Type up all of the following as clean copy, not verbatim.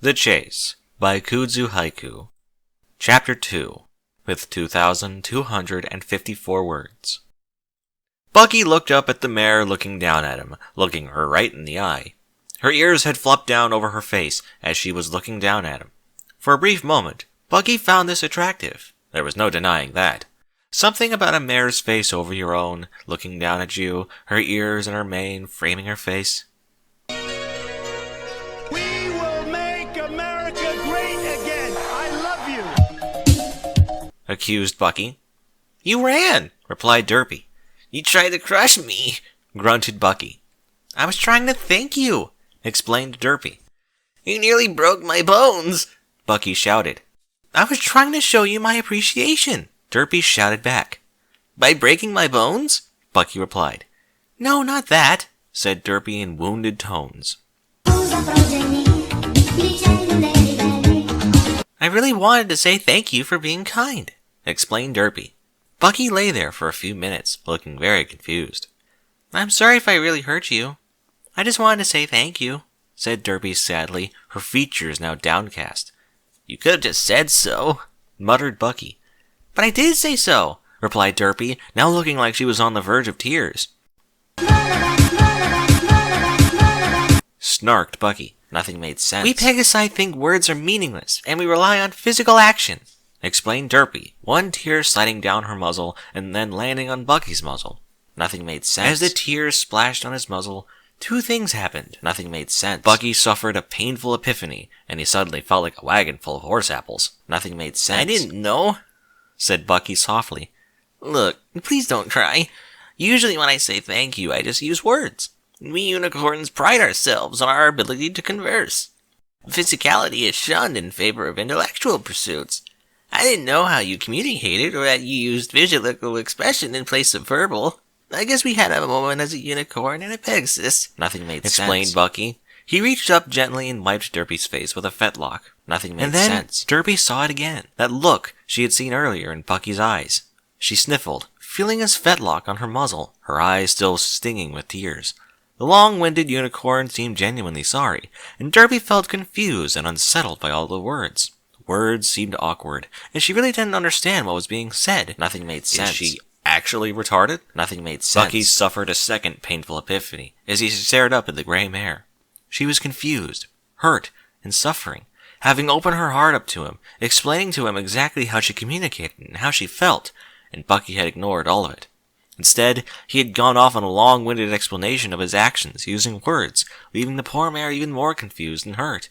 The Chase by Kudzuhaiku. Chapter 2, with 2,254 words. Bucky looked up at the mare looking down at him, looking her right in the eye. Her ears had flopped down over her face as she was looking down at him. For a brief moment, Bucky found this attractive. There was no denying that. Something about a mare's face over your own, looking down at you, her ears and her mane framing her face. Accused Bucky. You ran, replied Derpy. You tried to crush me, grunted Bucky. I was trying to thank you, explained Derpy. You nearly broke my bones, Bucky shouted. I was trying to show you my appreciation, Derpy shouted back. By breaking my bones? Bucky replied. No, not that, said Derpy in wounded tones. I really wanted to say thank you for being kind, explained Derpy. Bucky lay there for a few minutes, looking very confused. I'm sorry if I really hurt you. I just wanted to say thank you, said Derpy sadly, her features now downcast. You could have just said so, muttered Bucky. But I did say so, replied Derpy, now looking like she was on the verge of tears. Snarked Bucky. Nothing made sense. We Pegasi think words are meaningless, and we rely on physical action, explained Derpy, one tear sliding down her muzzle and then landing on Bucky's muzzle. Nothing made sense. As the tears splashed on his muzzle, two things happened. Nothing made sense. Bucky suffered a painful epiphany, and he suddenly felt like a wagon full of horse apples. Nothing made sense. I didn't know, said Bucky softly. Look, please don't cry. Usually when I say thank you, I just use words. We unicorns pride ourselves on our ability to converse. Physicality is shunned in favor of intellectual pursuits. I didn't know how you communicated or that you used visual expression in place of verbal. I guess we had a moment as a unicorn and a Pegasus. Nothing made sense, explained Bucky. He reached up gently and wiped Derpy's face with a fetlock. Nothing made sense. And then Derpy saw it again. That look she had seen earlier in Bucky's eyes. She sniffled, feeling his fetlock on her muzzle, her eyes still stinging with tears. The long-winded unicorn seemed genuinely sorry, and Derpy felt confused and unsettled by all the words. Words seemed awkward, and she really didn't understand what was being said. Nothing made sense. Is she actually retarded? Nothing made sense. Bucky suffered a second painful epiphany as he stared up at the gray mare. She was confused, hurt, and suffering, having opened her heart up to him, explaining to him exactly how she communicated and how she felt, and Bucky had ignored all of it. Instead, he had gone off on a long-winded explanation of his actions, using words, leaving the poor mare even more confused and hurt.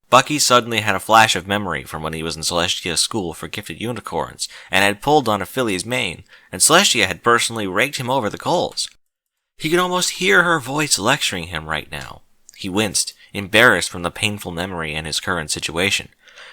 Bucky suddenly had a flash of memory from when he was in Celestia's school for gifted unicorns, and had pulled on a filly's mane, and Celestia had personally raked him over the coals. He could almost hear her voice lecturing him right now. He winced, embarrassed from the painful memory and his current situation.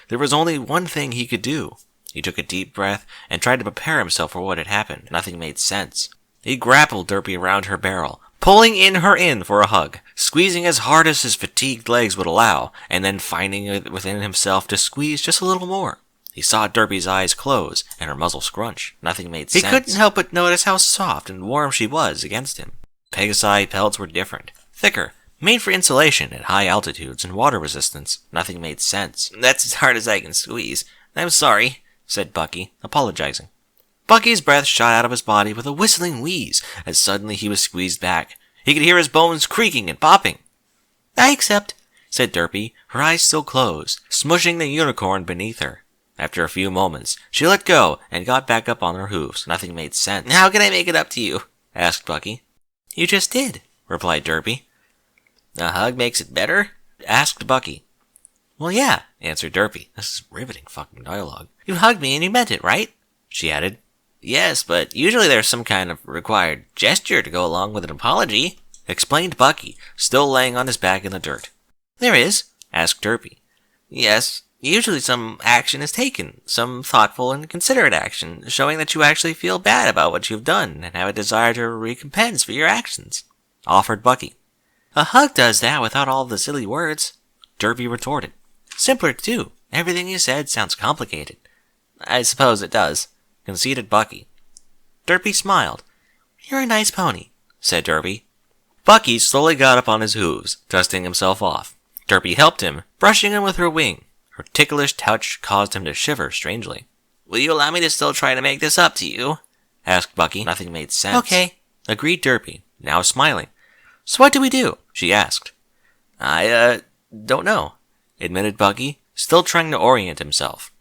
There was only one thing he could do. He took a deep breath and tried to prepare himself for what had happened. Nothing made sense. He grappled Derpy around her barrel, pulling her in for a hug, squeezing as hard as his fatigued legs would allow, and then finding it within himself to squeeze just a little more. He saw Derpy's eyes close and her muzzle scrunch. Nothing made sense. He couldn't help but notice how soft and warm she was against him. Pegasi pelts were different, thicker, made for insulation at high altitudes and water resistance. Nothing made sense. That's as hard as I can squeeze. I'm sorry, said Bucky, apologizing. Bucky's breath shot out of his body with a whistling wheeze as suddenly he was squeezed back. He could hear his bones creaking and popping. I accept, said Derpy, her eyes still closed, smushing the unicorn beneath her. After a few moments, she let go and got back up on her hooves. Nothing made sense. How can I make it up to you? Asked Bucky. You just did, replied Derpy. A hug makes it better? Asked Bucky. Well, yeah, answered Derpy. This is riveting fucking dialogue. You hugged me and you meant it, right? She added. Yes, but usually there's some kind of required gesture to go along with an apology, explained Bucky, still laying on his back in the dirt. There is, asked Derpy. Yes, usually some action is taken, some thoughtful and considerate action, showing that you actually feel bad about what you've done and have a desire to recompense for your actions, offered Bucky. A hug does that without all the silly words, Derpy retorted. Simpler, too. Everything you said sounds complicated. I suppose it does, conceded Bucky. Derpy smiled. You're a nice pony, said Derpy. Bucky slowly got up on his hooves, dusting himself off. Derpy helped him, brushing him with her wing. Her ticklish touch caused him to shiver strangely. Will you allow me to still try to make this up to you? Asked Bucky. Nothing made sense. Okay, agreed Derpy, now smiling. So what do we do? She asked. I don't know, admitted Bucky, still trying to orient himself.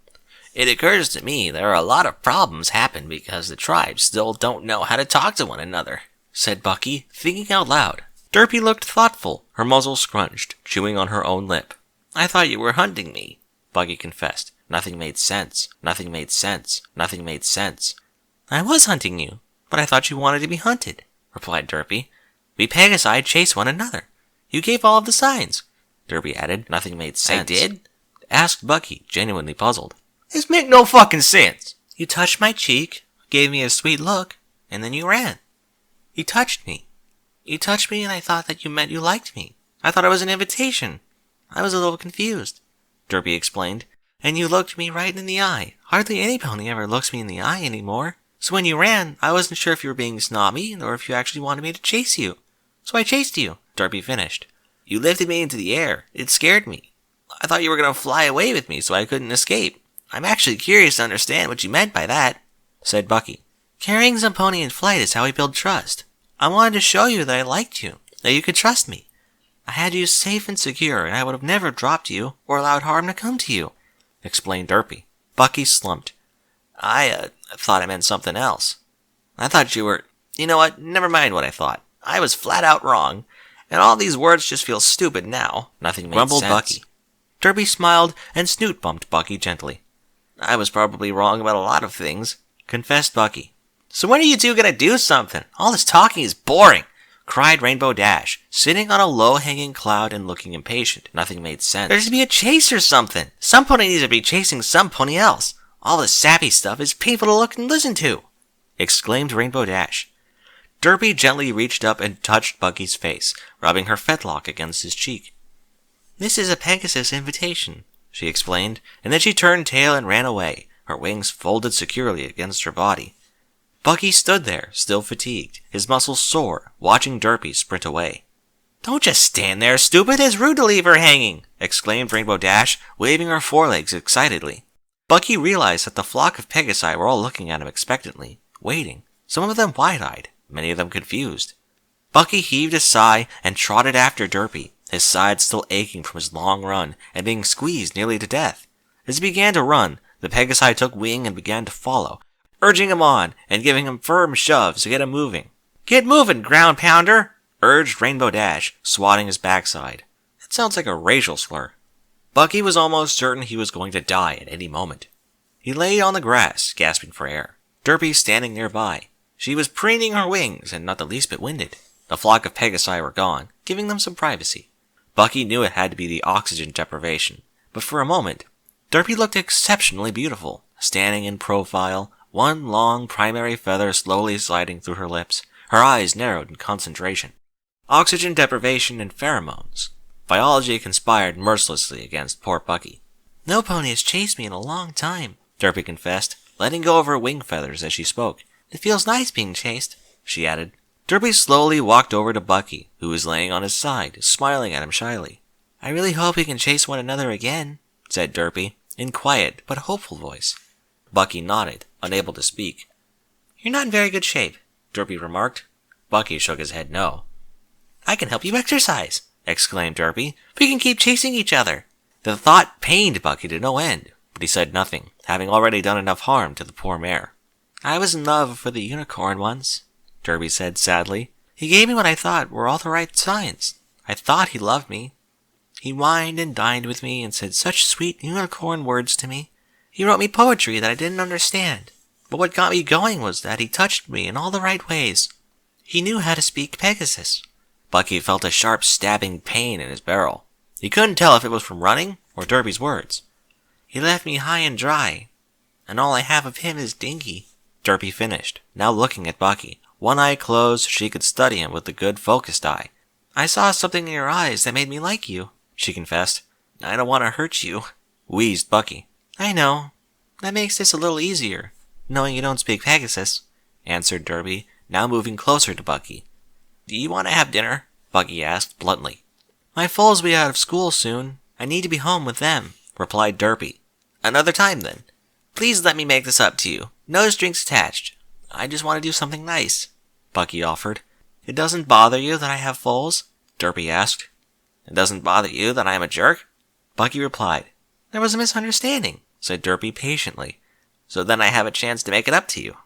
It occurs to me there are a lot of problems happen because the tribes still don't know how to talk to one another, said Bucky, thinking out loud. Derpy looked thoughtful, her muzzle scrunched, chewing on her own lip. I thought you were hunting me, Bucky confessed. Nothing made sense. Nothing made sense. Nothing made sense. I was hunting you, but I thought you wanted to be hunted, replied Derpy. We Pegasi chase one another. You gave all of the signs, Derpy added. Nothing made sense. I did? Asked Bucky, genuinely puzzled. This make no fucking sense. You touched my cheek, gave me a sweet look, and then you ran. You touched me. You touched me and I thought that you meant you liked me. I thought it was an invitation. I was a little confused, Derpy explained. And you looked me right in the eye. Hardly any pony ever looks me in the eye anymore. So when you ran, I wasn't sure if you were being snobby or if you actually wanted me to chase you. So I chased you, Derpy finished. You lifted me into the air. It scared me. I thought you were going to fly away with me so I couldn't escape. I'm actually curious to understand what you meant by that, said Bucky. Carrying some pony in flight is how we build trust. I wanted to show you that I liked you, that you could trust me. I had you safe and secure, and I would have never dropped you or allowed harm to come to you, explained Derpy. Bucky slumped. I thought I meant something else. I thought you were... You know what? Never mind what I thought. I was flat out wrong, and all these words just feel stupid now. Nothing made sense. Grumbled Bucky. Derpy smiled and snoot bumped Bucky gently. I was probably wrong about a lot of things, confessed Bucky. So when are you two gonna do something? All this talking is boring, cried Rainbow Dash, sitting on a low-hanging cloud and looking impatient. Nothing made sense. There should be a chase or something. Some pony needs to be chasing some pony else. All this sappy stuff is painful to look and listen to, exclaimed Rainbow Dash. Derpy gently reached up and touched Bucky's face, rubbing her fetlock against his cheek. This is a Pegasus invitation, she explained, and then she turned tail and ran away, her wings folded securely against her body. Bucky stood there, still fatigued, his muscles sore, watching Derpy sprint away. Don't just stand there, stupid! It's rude to leave her hanging! Exclaimed Rainbow Dash, waving her forelegs excitedly. Bucky realized that the flock of Pegasi were all looking at him expectantly, waiting, some of them wide-eyed, many of them confused. Bucky heaved a sigh and trotted after Derpy, his sides still aching from his long run and being squeezed nearly to death. As he began to run, the Pegasi took wing and began to follow, urging him on and giving him firm shoves to get him moving. Get moving, ground pounder! Urged Rainbow Dash, swatting his backside. That sounds like a racial slur. Bucky was almost certain he was going to die at any moment. He lay on the grass, gasping for air. Derpy standing nearby. She was preening her wings and not the least bit winded. The flock of Pegasi were gone, giving them some privacy. Bucky knew it had to be the oxygen deprivation, but for a moment, Derpy looked exceptionally beautiful, standing in profile, one long primary feather slowly sliding through her lips, her eyes narrowed in concentration. Oxygen deprivation and pheromones. Biology conspired mercilessly against poor Bucky. No pony has chased me in a long time, Derpy confessed, letting go of her wing feathers as she spoke. It feels nice being chased, she added. Derpy slowly walked over to Bucky, who was laying on his side, smiling at him shyly. I really hope we can chase one another again, said Derpy, in quiet but hopeful voice. Bucky nodded, unable to speak. You're not in very good shape, Derpy remarked. Bucky shook his head no. I can help you exercise, exclaimed Derpy. We can keep chasing each other. The thought pained Bucky to no end, but he said nothing, having already done enough harm to the poor mare. I was in love with a unicorn once, Derpy said sadly. He gave me what I thought were all the right signs. I thought he loved me. He wined and dined with me and said such sweet unicorn words to me. He wrote me poetry that I didn't understand. But what got me going was that he touched me in all the right ways. He knew how to speak Pegasus. Bucky felt a sharp stabbing pain in his barrel. He couldn't tell if it was from running or Derpy's words. He left me high and dry, and all I have of him is Dinky, Derpy finished, now looking at Bucky, one eye closed so she could study him with a good focused eye. I saw something in your eyes that made me like you, she confessed. I don't want to hurt you, wheezed Bucky. I know. That makes this a little easier, knowing you don't speak Pegasus, answered Derpy, now moving closer to Bucky. Do you want to have dinner? Bucky asked bluntly. My foals will be out of school soon. I need to be home with them, replied Derpy. Another time, then. Please let me make this up to you. No strings attached. I just want to do something nice, Bucky offered. It doesn't bother you that I have foals? Derpy asked. It doesn't bother you that I am a jerk? Bucky replied. There was a misunderstanding, said Derpy patiently. So then I have a chance to make it up to you?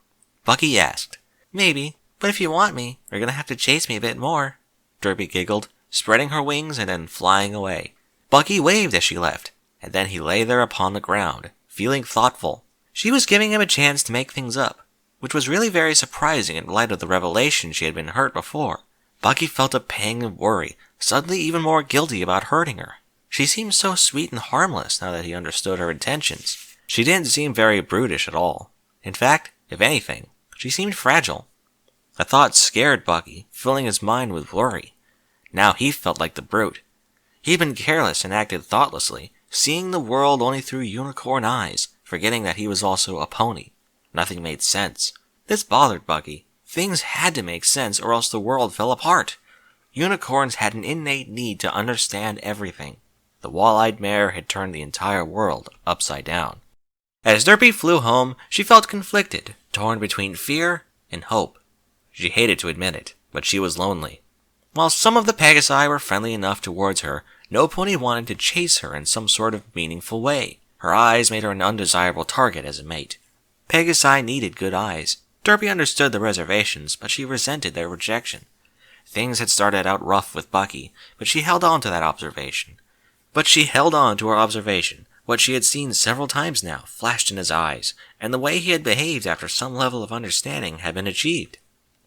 Bucky asked. Maybe, but if you want me, you're going to have to chase me a bit more, Derpy giggled, spreading her wings and then flying away. Bucky waved as she left, and then he lay there upon the ground, feeling thoughtful. She was giving him a chance to make things up, which was really very surprising in light of the revelation she had been hurt before. Bucky felt a pang of worry, suddenly even more guilty about hurting her. She seemed so sweet and harmless now that he understood her intentions. She didn't seem very brutish at all. In fact, if anything, she seemed fragile. The thought scared Bucky, filling his mind with worry. Now he felt like the brute. He'd been careless and acted thoughtlessly, seeing the world only through unicorn eyes, forgetting that he was also a pony. Nothing made sense. This bothered Bucky. Things had to make sense or else the world fell apart. Unicorns had an innate need to understand everything. The wall-eyed mare had turned the entire world upside down. As Derpy flew home, she felt conflicted, torn between fear and hope. She hated to admit it, but she was lonely. While some of the Pegasi were friendly enough towards her, no pony wanted to chase her in some sort of meaningful way. Her eyes made her an undesirable target as a mate. Pegasi needed good eyes. Derpy understood the reservations, but she resented their rejection. Things had started out rough with Bucky, but she held on to her observation. What she had seen several times now, flashed in his eyes, and the way he had behaved after some level of understanding had been achieved.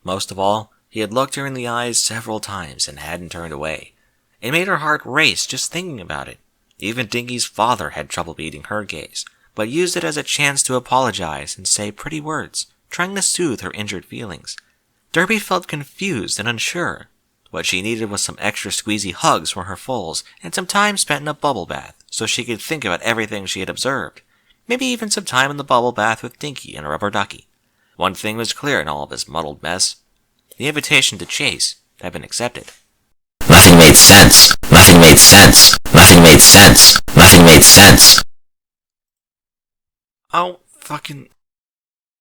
Most of all, he had looked her in the eyes several times and hadn't turned away. It made her heart race just thinking about it. Even Dinky's father had trouble beating her gaze, but used it as a chance to apologize and say pretty words, trying to soothe her injured feelings. Derpy felt confused and unsure. What she needed was some extra squeezy hugs from her foals and some time spent in a bubble bath so she could think about everything she had observed. Maybe even some time in the bubble bath with Dinky and a rubber ducky. One thing was clear in all of this muddled mess. The invitation to chase had been accepted. Nothing made sense. Nothing made sense. Nothing made sense. Nothing made sense. Oh, fucking...